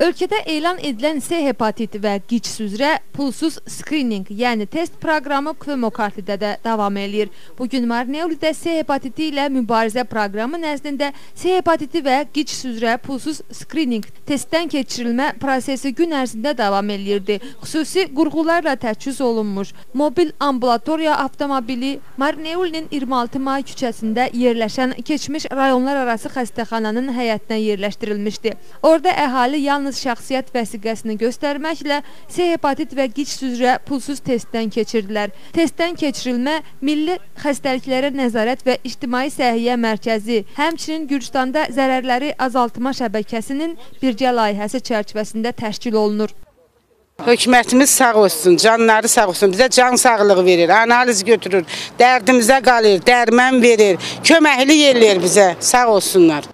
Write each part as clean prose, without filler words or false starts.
Ölkədə elan edilən C hepatiti və QİÇS üzrə pulsuz skrining, yəni test proqramı Kvemokartidə də davam edir. Bugün Marneolidə C hepatiti ilə mübarizə proqramı nəzdində C hepatiti və QİÇS üzrə pulsuz skrining testdən keçirilmə prosesi gün ərzində davam edirdi. Xüsusi qurğularla təchiz olunmuş mobil ambulatoriya avtomobili Marneolinin 26 may küçəsində yerləşən keçmiş rayonlar arası xəstəxananın həyətinə yerləşdirilmişdi. Orada əhali yalnız şəxsiyyət vəsiqəsini göstərməklə C hepatit və QİÇS üzrə pulsuz testdən keçirdilər. Testdən keçirilmə Milli Xəstəliklərə Nəzarət və İctimai Səhiyyə Mərkəzi, həmçinin Gürcüstanda zərərləri azaltma şəbəkəsinin birgə layihəsi çərçivəsində təşkil olunur. Hökumətimiz sağ olsun, canları sağ olsun, bizə can sağlığı verir, analiz götürür, dərdimizə qalır, dərmən verir, köməklik eləyir bizə, sağ olsunlar.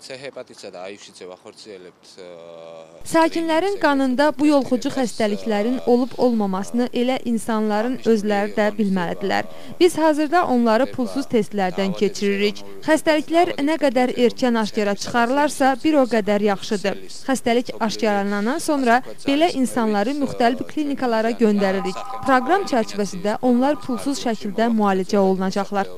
Sakinlərin qanında bu yolxucu xəstəliklərin olub-olmamasını elə insanların özləri də bilməlidirlər. Biz hazırda onları pulsuz testlərdən keçiririk. Xəstəliklər nə qədər erkən aşkara çıxarılarsa, bir o qədər yaxşıdır. Xəstəlik aşkarlanandan sonra belə insanları müxtəlif klinikalara göndəririk. Proqram çərçivəsində onlar pulsuz şəkildə müalicə olunacaqlar.